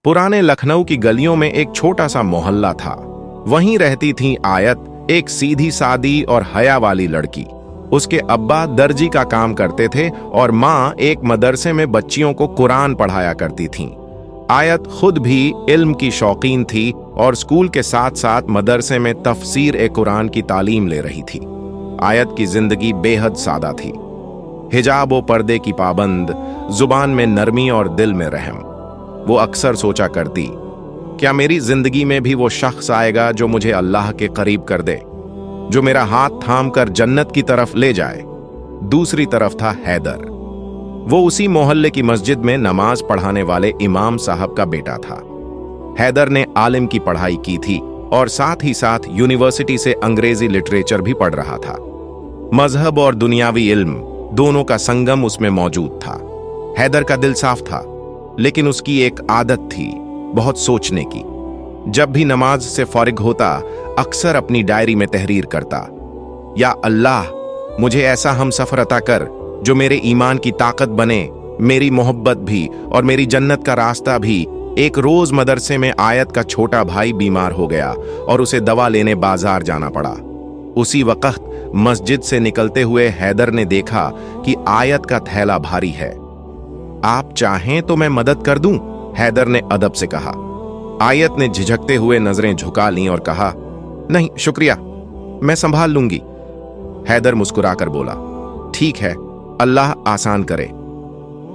पुराने लखनऊ की गलियों में एक छोटा सा मोहल्ला था। वहीं रहती थी आयत, एक सीधी सादी और हया वाली लड़की। उसके अब्बा दर्जी का काम करते थे और माँ एक मदरसे में बच्चियों को कुरान पढ़ाया करती थीं। आयत खुद भी इल्म की शौकीन थी और स्कूल के साथ साथ मदरसे में तफसीर ए कुरान की तालीम ले रही थी। आयत की जिंदगी बेहद सादा थी। हिजाब व पर्दे की पाबंद, जुबान में नरमी और दिल में रहम। वो अक्सर सोचा करती, क्या मेरी जिंदगी में भी वो शख्स आएगा जो मुझे अल्लाह के करीब कर दे, जो मेरा हाथ थाम कर जन्नत की तरफ ले जाए। दूसरी तरफ था हैदर। वो उसी मोहल्ले की मस्जिद में नमाज पढ़ाने वाले इमाम साहब का बेटा था। हैदर ने आलिम की पढ़ाई की थी और साथ ही साथ यूनिवर्सिटी से अंग्रेजी लिटरेचर भी पढ़ रहा था। मजहब और दुनियावी इल्म दोनों का संगम उसमें मौजूद था। हैदर का दिल साफ था, लेकिन उसकी एक आदत थी, बहुत सोचने की। जब भी नमाज से फारिग होता, अक्सर अपनी डायरी में तहरीर करता, या अल्लाह, मुझे ऐसा हमसफर अता कर जो मेरे ईमान की ताकत बने, मेरी मोहब्बत भी और मेरी जन्नत का रास्ता भी। एक रोज मदरसे में आयत का छोटा भाई बीमार हो गया और उसे दवा लेने बाजार जाना पड़ा। उसी वक्त मस्जिद से निकलते हुए हैदर ने देखा कि आयत का थैला भारी है। आप चाहें तो मैं मदद कर दूं, हैदर ने अदब से कहा। आयत ने झिझकते हुए नजरें झुका लीं और कहा, नहीं शुक्रिया, मैं संभाल लूंगी। हैदर मुस्कुराकर बोला, ठीक है, अल्लाह आसान करे।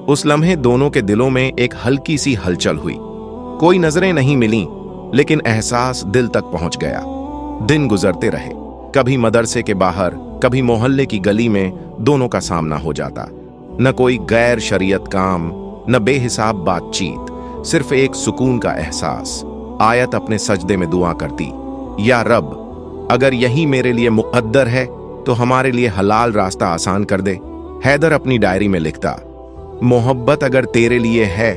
उस लम्हे दोनों के दिलों में एक हल्की सी हलचल हुई। कोई नजरें नहीं मिलीं, लेकिन एहसास दिल तक पहुंच गया। दिन गुजरते रहे, कभी मदरसे के बाहर, कभी मोहल्ले की गली में दोनों का सामना हो जाता। न कोई गैर शरीयत काम, न बेहिसाब बातचीत, सिर्फ एक सुकून का एहसास। आयत अपने सजदे में दुआ करती, या रब, अगर यही मेरे लिए मुक़द्दर है तो हमारे लिए हलाल रास्ता आसान कर दे। हैदर अपनी डायरी में लिखता, मोहब्बत अगर तेरे लिए है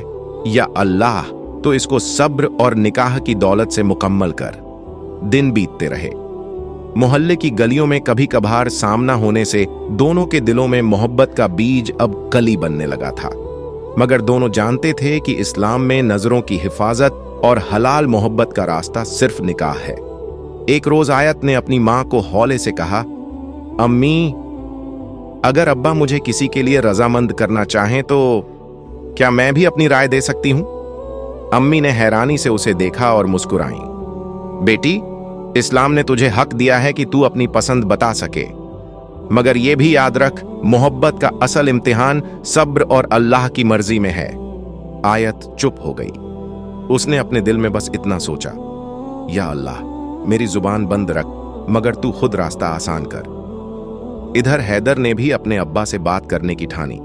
या अल्लाह, तो इसको सब्र और निकाह की दौलत से मुकम्मल कर। दिन बीतते रहे। मोहल्ले की गलियों में कभी कभार सामना होने से दोनों के दिलों में मोहब्बत का बीज अब कली बनने लगा था। मगर दोनों जानते थे कि इस्लाम में नजरों की हिफाजत और हलाल मोहब्बत का रास्ता सिर्फ निकाह है। एक रोज आयत ने अपनी मां को हौले से कहा, अम्मी, अगर अब्बा मुझे किसी के लिए रजामंद करना चाहें तो क्या मैं भी अपनी राय दे सकती हूं? अम्मी ने हैरानी से उसे देखा और मुस्कुराई। बेटी, इस्लाम ने तुझे हक दिया है कि तू अपनी पसंद बता सके, मगर यह भी याद रख, मोहब्बत का असल इम्तिहान सब्र और अल्लाह की मर्जी में है। आयत चुप हो गई। उसने अपने दिल में बस इतना सोचा, या अल्लाह, मेरी जुबान बंद रख, मगर तू खुद रास्ता आसान कर। इधर हैदर ने भी अपने अब्बा से बात करने की ठानी,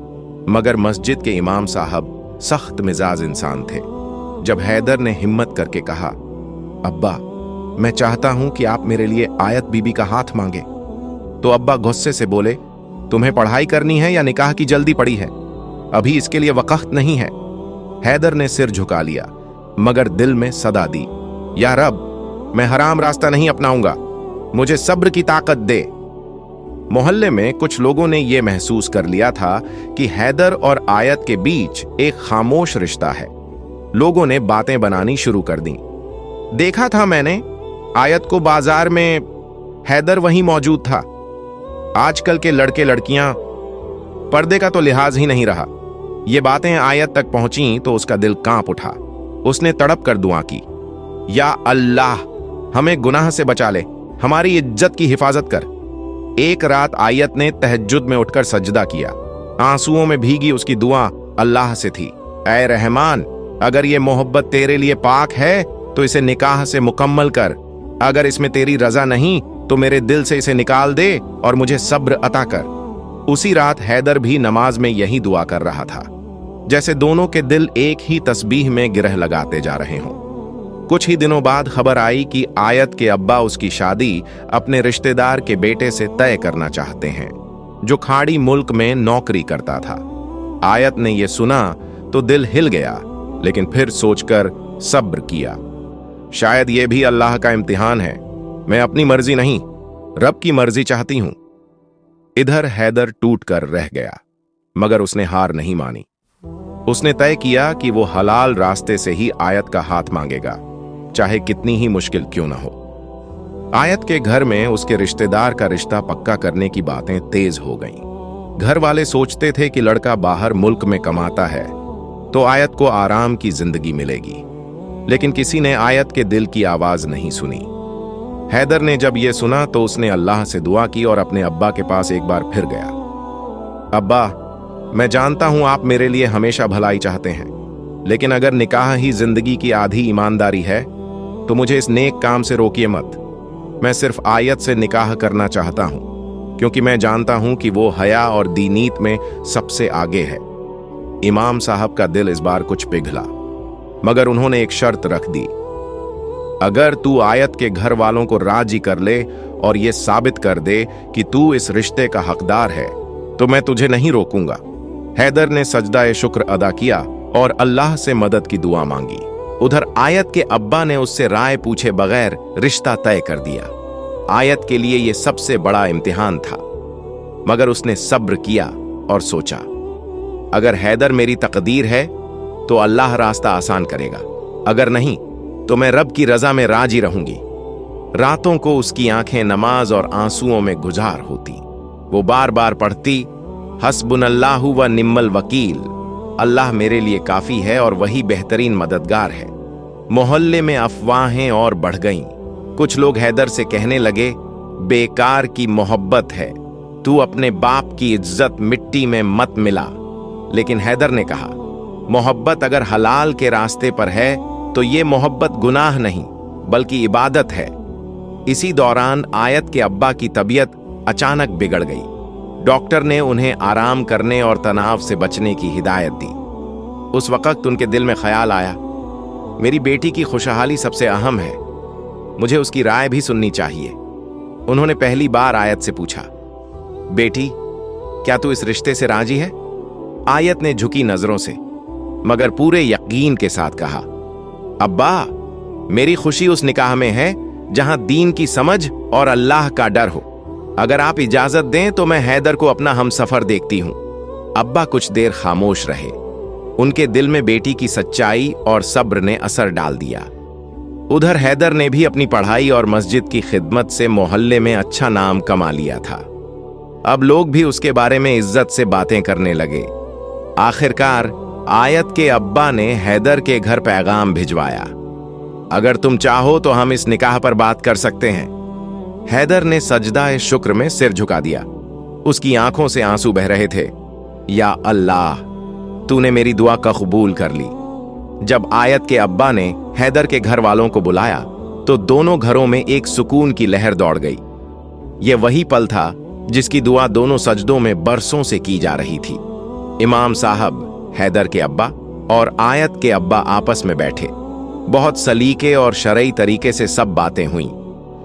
मगर मस्जिद के इमाम साहब सख्त मिजाज इंसान थे। जब हैदर ने हिम्मत करके कहा, अब्बा, मैं चाहता हूं कि आप मेरे लिए आयत बीबी का हाथ मांगे, तो अब्बा गुस्से से बोले, तुम्हें पढ़ाई करनी है या निकाह की जल्दी पड़ी है? अभी इसके लिए वक्त नहीं है। हैदर ने सिर झुका लिया, मगर दिल में सदा दी, या रब, मैं हराम रास्ता नहीं अपनाऊंगा, मुझे सब्र की ताकत दे। मोहल्ले में कुछ लोगों ने यह महसूस कर लिया था कि हैदर और आयत के बीच एक खामोश रिश्ता है। लोगों ने बातें बनानी शुरू कर दी। देखा था मैंने आयत को बाजार में, हैदर वहीं मौजूद था। आजकल के लड़के लड़कियां, पर्दे का तो लिहाज ही नहीं रहा। ये बातें आयत तक पहुंची तो उसका दिल कांप उठा। उसने तड़प कर दुआ की, या अल्लाह, हमें गुनाह से बचा ले, हमारी इज्जत की हिफाजत कर। एक रात आयत ने तहज्जुद में उठकर सजदा किया। आंसुओं में भीगी उसकी दुआ अल्लाह से थी, ऐ रहमान, अगर ये मोहब्बत तेरे लिए पाक है तो इसे निकाह से मुकम्मल कर। अगर इसमें तेरी रजा नहीं तो मेरे दिल से इसे निकाल दे और मुझे सब्र अता कर। उसी रात हैदर भी नमाज में यही दुआ कर रहा था, जैसे दोनों के दिल एक ही तस्बीह में गिरह लगाते जा रहे हों। कुछ ही दिनों बाद खबर आई कि आयत के अब्बा उसकी शादी अपने रिश्तेदार के बेटे से तय करना चाहते हैं, जो खाड़ी मुल्क में नौकरी करता था। आयत ने यह सुना तो दिल हिल गया, लेकिन फिर सोचकर सब्र किया। शायद यह भी अल्लाह का इम्तिहान है, मैं अपनी मर्जी नहीं, रब की मर्जी चाहती हूं। इधर हैदर टूट कर रह गया, मगर उसने हार नहीं मानी। उसने तय किया कि वो हलाल रास्ते से ही आयत का हाथ मांगेगा, चाहे कितनी ही मुश्किल क्यों ना हो। आयत के घर में उसके रिश्तेदार का रिश्ता पक्का करने की बातें तेज हो गईं। घर वाले सोचते थे कि लड़का बाहर मुल्क में कमाता है तो आयत को आराम की जिंदगी मिलेगी, लेकिन किसी ने आयत के दिल की आवाज नहीं सुनी। हैदर ने जब यह सुना तो उसने अल्लाह से दुआ की और अपने अब्बा के पास एक बार फिर गया। अब्बा, मैं जानता हूं आप मेरे लिए हमेशा भलाई चाहते हैं, लेकिन अगर निकाह ही जिंदगी की आधी ईमानदारी है तो मुझे इस नेक काम से रोकिए मत। मैं सिर्फ आयत से निकाह करना चाहता हूं, क्योंकि मैं जानता हूं कि वो हया और दीनीत में सबसे आगे है। इमाम साहब का दिल इस बार कुछ पिघला, मगर उन्होंने एक शर्त रख दी। अगर तू आयत के घर वालों को राजी कर ले और ये साबित कर दे कि तू इस रिश्ते का हकदार है तो मैं तुझे नहीं रोकूंगा। हैदर ने सजदा शुक्र अदा किया और अल्लाह से मदद की दुआ मांगी। उधर आयत के अब्बा ने उससे राय पूछे बगैर रिश्ता तय कर दिया। आयत के लिए यह सबसे बड़ा इम्तिहान था, मगर उसने सब्र किया और सोचा, अगर हैदर मेरी तकदीर है तो अल्लाह रास्ता आसान करेगा, अगर नहीं तो मैं रब की रजा में राजी रहूंगी। रातों को उसकी आंखें नमाज और आंसुओं में गुजार होती। वो बार बार पढ़ती, हस्बुनल्लाहु व निम्मल वकील, अल्लाह मेरे लिए काफी है और वही बेहतरीन मददगार है। मोहल्ले में अफवाहें और बढ़ गईं। कुछ लोग हैदर से कहने लगे, बेकार की मोहब्बत है, तू अपने बाप की इज्जत मिट्टी में मत मिला। लेकिन हैदर ने कहा, मोहब्बत अगर हलाल के रास्ते पर है तो ये मोहब्बत गुनाह नहीं बल्कि इबादत है। इसी दौरान आयत के अब्बा की तबीयत अचानक बिगड़ गई। डॉक्टर ने उन्हें आराम करने और तनाव से बचने की हिदायत दी। उस वक्त उनके दिल में ख्याल आया, मेरी बेटी की खुशहाली सबसे अहम है, मुझे उसकी राय भी सुननी चाहिए। उन्होंने पहली बार आयत से पूछा, बेटी, क्या तू इस रिश्ते से राजी है? आयत ने झुकी नजरों से मगर पूरे यकीन के साथ कहा, अब्बा, मेरी खुशी उस निकाह में है जहां दीन की समझ और अल्लाह का डर हो। अगर आप इजाजत दें तो मैं हैदर को अपना हमसफर देखती हूं। अब्बा कुछ देर खामोश रहे। उनके दिल में बेटी की सच्चाई और सब्र ने असर डाल दिया। उधर हैदर ने भी अपनी पढ़ाई और मस्जिद की खिदमत से मोहल्ले में अच्छा नाम कमा लिया था। अब लोग भी उसके बारे में इज्जत से बातें करने लगे। आखिरकार आयत के अब्बा ने हैदर के घर पैगाम भिजवाया, अगर तुम चाहो तो हम इस निकाह पर बात कर सकते हैं। हैदर ने सजदा शुक्र में सिर झुका दिया। उसकी आंखों से आंसू बह रहे थे। या अल्लाह, तूने मेरी दुआ का कबूल कर ली। जब आयत के अब्बा ने हैदर के घर वालों को बुलाया तो दोनों घरों में एक सुकून की लहर दौड़ गई। यह वही पल था जिसकी दुआ दोनों सजदों में बरसों से की जा रही थी। इमाम साहब, हैदर के अब्बा और आयत के अब्बा आपस में बैठे। बहुत सलीके और शरई तरीके से सब बातें हुईं।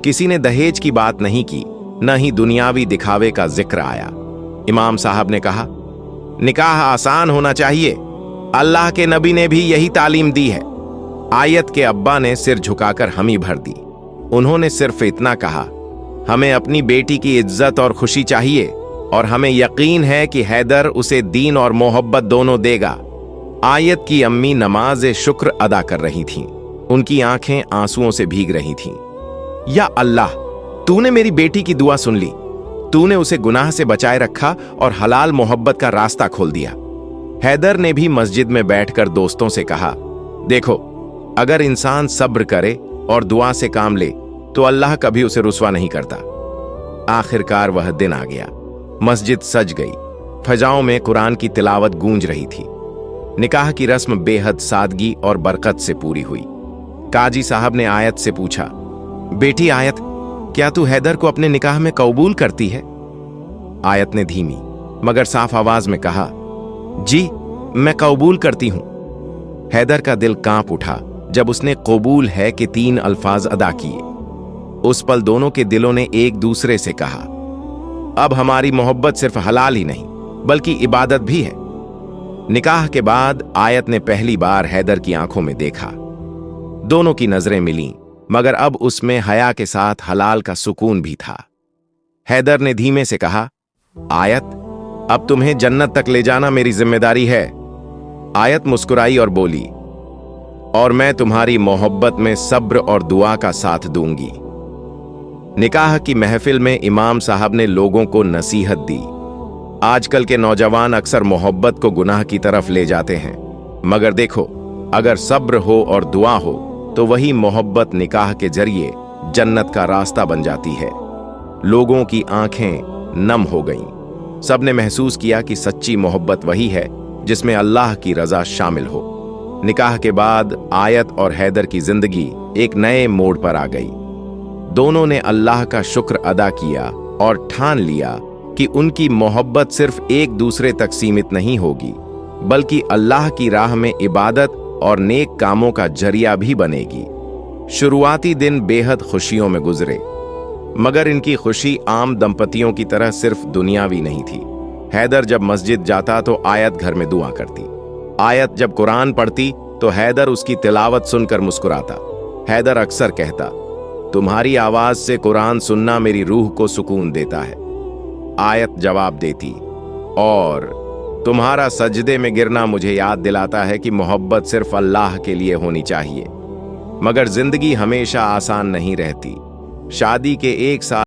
किसी ने दहेज की बात नहीं की, न ही दुनियावी दिखावे का जिक्र आया। इमाम साहब ने कहा, निकाह आसान होना चाहिए, अल्लाह के नबी ने भी यही तालीम दी है। आयत के अब्बा ने सिर झुकाकर हामी भर दी। उन्होंने सिर्फ इतना कहा, हमें अपनी बेटी की इज्जत और खुशी चाहिए और हमें यकीन है कि हैदर उसे दीन और मोहब्बत दोनों देगा। आयत की अम्मी नमाज शुक्र अदा कर रही थीं। उनकी आंखें आंसुओं से भीग रही थीं। या अल्लाह, तूने मेरी बेटी की दुआ सुन ली। तूने उसे गुनाह से बचाए रखा और हलाल मोहब्बत का रास्ता खोल दिया। हैदर ने भी मस्जिद में बैठकर दोस्तों से कहा, देखो, अगर इंसान सब्र करे और दुआ से काम ले तो अल्लाह कभी उसे रुसवा नहीं करता। आखिरकार वह दिन आ गया। मस्जिद सज गई। फजाओं में कुरान की तिलावत गूंज रही थी। निकाह की रस्म बेहद सादगी और बरकत से पूरी हुई। काजी साहब ने आयत से पूछा, बेटी आयत, क्या तू हैदर को अपने निकाह में कबूल करती है? आयत ने धीमी मगर साफ आवाज में कहा, जी, मैं कबूल करती हूं। हैदर का दिल कांप उठा जब उसने कबूल है कि 3 अल्फाज अदा किए। उस पल दोनों के दिलों ने एक दूसरे से कहा, अब हमारी मोहब्बत सिर्फ हलाल ही नहीं बल्कि इबादत भी है। निकाह के बाद आयत ने पहली बार हैदर की आंखों में देखा। दोनों की नजरें मिलीं, मगर अब उसमें हया के साथ हलाल का सुकून भी था। हैदर ने धीमे से कहा, आयत, अब तुम्हें जन्नत तक ले जाना मेरी जिम्मेदारी है। आयत मुस्कुराई और बोली, और मैं तुम्हारी मोहब्बत में सब्र और दुआ का साथ दूंगी। निकाह की महफिल में इमाम साहब ने लोगों को नसीहत दी। आजकल के नौजवान अक्सर मोहब्बत को गुनाह की तरफ ले जाते हैं, मगर देखो, अगर सब्र हो और दुआ हो तो वही मोहब्बत निकाह के जरिए जन्नत का रास्ता बन जाती है। लोगों की आंखें नम हो गईं। सबने महसूस किया कि सच्ची मोहब्बत वही है जिसमें अल्लाह की रजा शामिल हो। निकाह के बाद आयत और हैदर की जिंदगी एक नए मोड़ पर आ गई। दोनों ने अल्लाह का शुक्र अदा किया और ठान लिया कि उनकी मोहब्बत सिर्फ एक दूसरे तक सीमित नहीं होगी, बल्कि अल्लाह की राह में इबादत और नेक कामों का जरिया भी बनेगी। शुरुआती दिन बेहद खुशियों में गुजरे, मगर इनकी खुशी आम दंपतियों की तरह सिर्फ दुनियावी नहीं थी। हैदर जब मस्जिद जाता तो आयत घर में दुआ करती। आयत जब कुरान पढ़ती तो हैदर उसकी तिलावत सुनकर मुस्कुराता। हैदर अक्सर कहता, तुम्हारी आवाज से कुरान सुनना मेरी रूह को सुकून देता है। आयत जवाब देती, और तुम्हारा सजदे में गिरना मुझे याद दिलाता है कि मोहब्बत सिर्फ अल्लाह के लिए होनी चाहिए। मगर जिंदगी हमेशा आसान नहीं रहती। शादी के एक साल